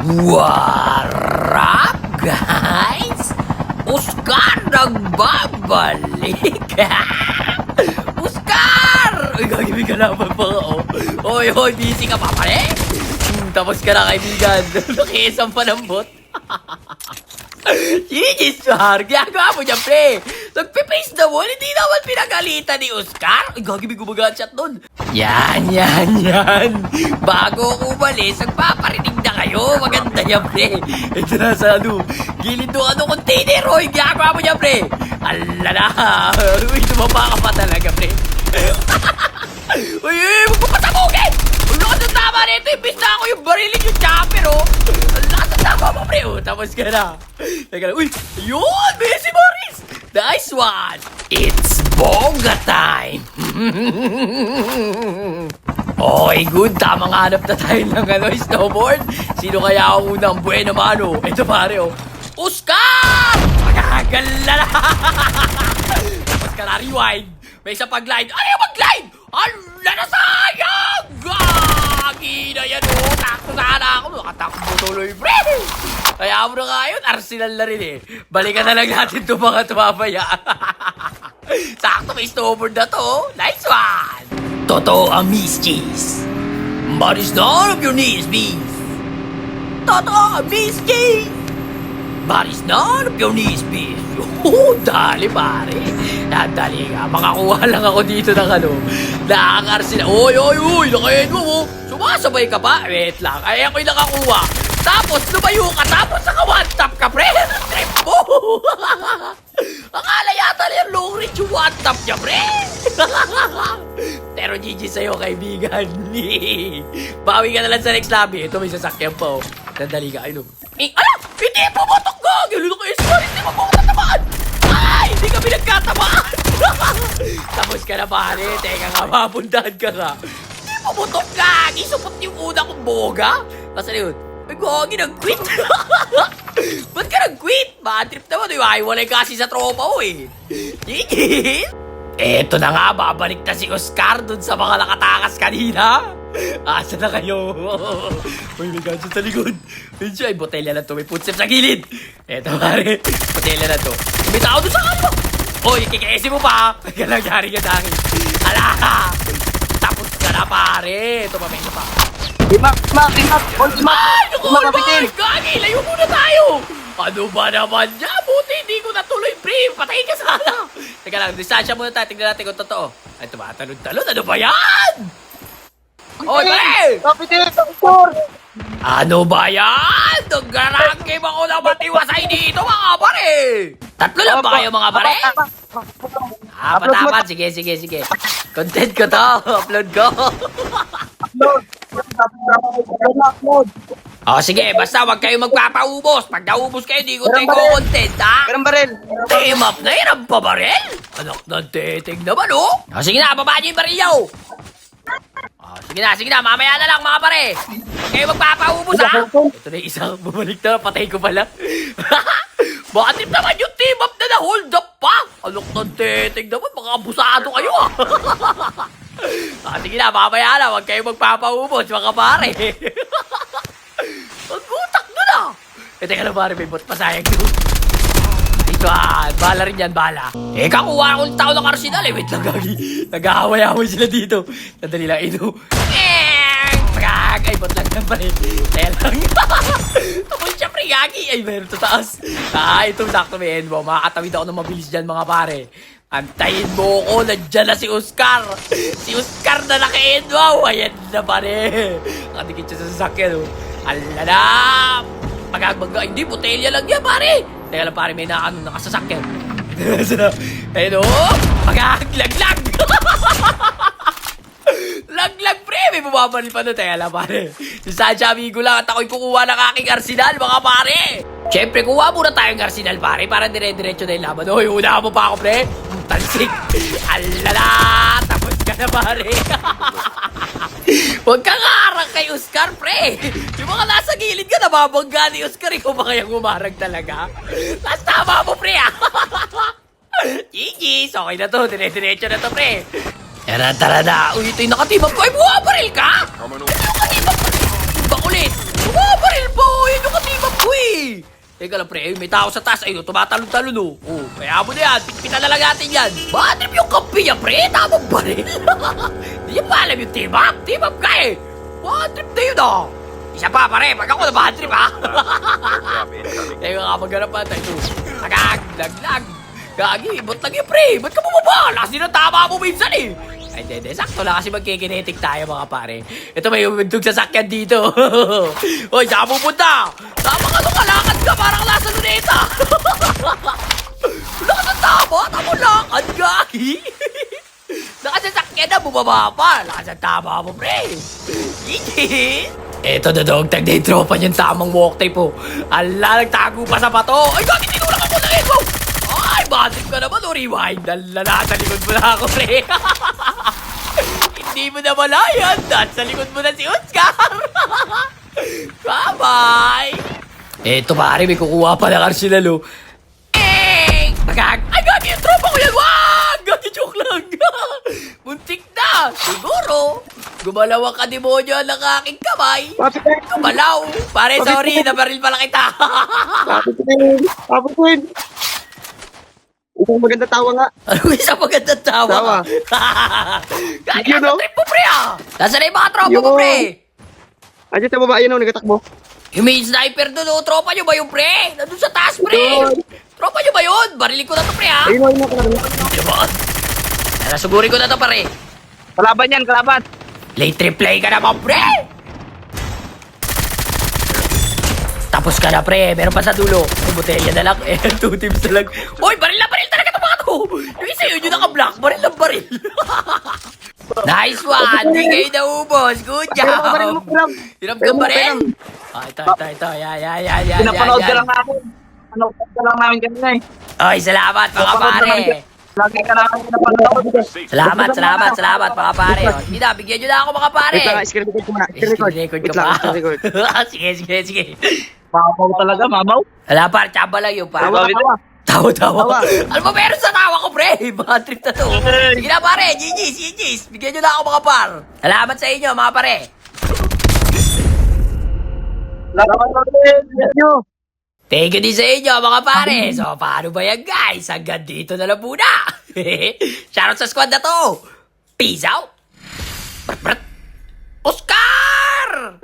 What up, guys? Oscar nagbabalik! Oscar! Uy, gagawin ka naman pa oh. Oy, busy ka pa pare? Tapos ka na kaibigan. Nakiisang pa ng bot. Gigi, Sar! Ginagawa mo dyan, pre! Nagpipace the wall, hindi naman pinagalitan ni Oscar! Ay, gagawin gumagat nun! Yan! Bago ako umalis, nagpaparinig na kayo! Maganda yan, pre! Ito na sa gilid ng container, oh! Ginagawa mo dyan, pre! Alala! Uy, tumaba ka pa talaga, pre! Uy, huwag mo patabugin! Ang lakas ng tama nito! Imbis na ako yung barilin yung chopper, oh! Ang lakas ng tama mo, pre! Oh, tapos ka na! Teka lang, uy! Yun! Messi Morris! Nice one! It's Boga time! Okay, good. Tamang hanap na tayo ng snowboard. Sino kaya ang unang buena mano? Ito pare, oh. Oscar! Magagal na lang! Tapos ka na, rewind. May isa pag-glide. Ano yung mag-glide? Ala na sayang! Gagi na yan, oh. Takto sana ako. Nakatakbo tuloy, pre. Kaya mo na nga yun. Arsenal na rin, eh. Balikan na lang natin itong mga tumabaya. Sakto, may snowboard na to. Nice one! Totoo ang Miss Cheese. But it's none of your knees, beef. Totoo ang Miss Cheese. But it's none of your knees, beef. Dali pare. Dali nga. Makakuha lang ako dito ng nakakar sila. Oy. Nakain mo. Sumasabay ka pa. Wait lang. Ay, ako'y nakakuha. Tapos, lumayo ka. Tapos, naka-one-tap ka, pre. Trip mo. Akala yata na yung long range yung one-tap niya, pre. Pero GG sa'yo, kaibigan. Bawi ka na lang sa next lobby. Ito, may sasakyan pa, oh. Nandali ka. Ano? Ala! Hindi pumotok ko! Gano'n ko yung score. Hindi mo po tatamaan. Ay! Hindi kami nagkatamaan. Tapos ka na, pare. Teka nga, mapundahan ka nga. Hindi pumotok ka. Isupot yung una kong boga. Kasi yun, ay, gogi, nag-quit. Ba't ka nag-quit? Bad trip naman. Iwahiwalay kasi sa tropa ko, eh. Gigi! Eto na nga, babalik na si Oscar dun sa mga nakatakas kanina. Asa na kayo? Uy, may gadget sa likod. Medyo ay botelya na to. May footstep sa gilid. Eto pare, botelya na to. May tao dun sa kanto. Uy, kikesi mo pa. Kaya nangyari ka sa akin. Ala ka. Tapos ka na pare. Ito pa, may isa pa. Imak! Ay, naku, Gagi, layo muna tayo. Ano ba naman niya? Buti hindi ko natuloy, pre. Patayin ka sana. Teka lang, distansya muna tayo. Tingnan natin kung totoo. Ay, tumatalon-talon. Ano ba yan? Oy, pre! Kapitin! Doktor! Ano ba yan? Naggarang game ako na matiwasay dito, mga pare! Tatlo lang ba kayo, mga pare? Patapat. Sige. Content ko to. Upload ko. Upload! Sige. Basta wag kayo magpapaubos. Pag naubos kayo, di ko tayo content, ha? Perang baril! Team up na yan ang pabaril? Anak ng teting naman, oh! Sige na, baba niyo yung baril niyo! Sige na, mamaya na lang, mga pare! Huwag kayo magpapaubos, ha? Ito na yung isang bumalik na, patay ko pala. Bakit naman yung team up na hold up pa? Anak ng teting naman, mga abusado kayo, ha? Sige na, mamaya na, huwag kayo magpapaubos, mga pare! Ang utak doon, ah! Teka lang, pare, may bot pa sayang doon. Bala rin yan, bala. Kakuha akong tao ng Arsenal, eh. Wait lang, gagi. Nag-aaway-aaway sila dito. Nadali lang ito. Ay, bot lang yan, pare. Kaya lang. Tapos syempre, gagi. Ay, meron to taas. Ito, sakto may envo. Makakatawid ako ng mabilis dyan, mga pare. Antayin mo ko. Nandiyan na si Oscar. Si Oscar na naka-envo. Ayan na, pare. Nakadikit siya sa sasakyan, oh. Alala. Hindi, botelya lang yan, pare. Teka lang, pare, may nakasasakyan. Ayun, oh! Laglag! Laglag, pre! May bumabaril pa doon. Teka lang, pare. Si Sancha Amigo lang at ako'y kukuha ng aking Arsenal, mga pare! Siyempre, kuha muna tayong Arsenal, pare, para dire-diretso na yung laban. Hoy, una mo pa ako, pre! Tansik! Alala! Tapos ka na, pare! Huwag kang harang kay Oscar, pre! Yung mga nasa gilid ka, nababangga ni Oscar. Ikaw ba kayang umarang talaga? Tapos tama mo, pre, ah! GG's! Okay na to, dire-diretso na to, pre! Tara na! Uy, ito yung nakatimap ko! Ay, buwabaril ka! Ano yung katimap ko? Bakulit! Buwabaril po! Yun Teka lang, pre. May tao sa taas. Ayun, tumatalon-talon, oh. Oh, kaya mo na yan. Pitpitan na lang natin yan. Bad trip yung kampi niya, pre. Tamang baril. Di niya pa alam yung team up. Team up ka eh. Bad trip na yun, oh. Isa pa, pare. Pag ako na bad trip, ha? Teka nga, maghanap pa tayo. Agag, laglag. Gagi, ba't lang yun, pre? Ba't ka bumaba? Lakas din ang tama mo minsan, eh. Ay, hindi. Sakto lang kasi magkikinetic tayo, mga pare. Ito, may umindog sasakyan dito. Hoy, saan pupunta? Tama ka nung kalakad ka, parang nasa luneta. Wala ka sa tama, tama lakad, gagi. Nakasasakyan na, bumaba pa. Lakas ang tama mo, pre. Gigi. Eto, Dodong, tagda yung tropa niyang tamang walk tape, po. Ala, nagtago pa sa bato. Ay, gagi, tinulak ako ng ego. Ay, batik ka naman, o rewind. Lala, sa likod mo na ako, pre. Hindi mo na malayan. Nasa likod mo na si Oscar. Bye-bye. Eto, pare, may kukuha pa ng arsenal, oh. Eh! Magag! Ay, gagi, yung tropa ko yan. Wag! Gagi, joke lang. Muntik na. Siguro. Gumalaw ang kademonyo ng aking kamay. Gumalaw. Pare, sorry. Nabaril pala kita. Paputin. Isang maganda tawa nga. Ano isang magandang tawa? Tawa. Gagi, Yun, ano oh. trip mo, pre, ah? Nasaan na yung mga tropa mo, Yun. pre? Andiyan sa baba, ayun o, nagatakbo. Yung may sniper doon, oh. Tropa nyo ba yung pre? Nandun sa taas, pre. Yun. Tropa nyo ba yun? Barilin ko na to, pre, ha? Ayun o, ayun o. Diba? Nasugurin ko na to, pare. Kalaban yan, kalaban. Late replay ka naman, pre! Tapos ka na, pre. Meron pa sa dulo. Ay, botella na lang. Eh, 2 teams na lang. Uy, baril na baril talaga ito, mga to. Yung isa yun, yung naka-block. Baril na baril. Nice one. Di kayo naubos. Good job. Hirap ka baril. Ah, ito. Yan. Pinapanood ka lang namin. Pinapanood ka lang namin kanina eh. Oy, salamat, mga pare. Lagi ka namin pinapanood. Salamat, mga pare. O, sige na, bigyan nyo na ako, mga pare. Wait lang, screen record ko muna. Screen record. Record Wait ka lang, pa. screen record. Sige. Mamaw talaga, mamaw. Wala, par, tsaba lang yun, par. Tawa. Tawa. Tawa. Ano ba meron sa tawa ko, pre? Bad trip na to. Sige na, pare. GG's. Bigyan nyo na ako, mga par. Salamat sa inyo, mga pare. Thank you din sa inyo, mga pare. So, paano ba yan, guys? Hanggang dito na lang muna. Shoutout sa squad na to. Peace out. Oscar!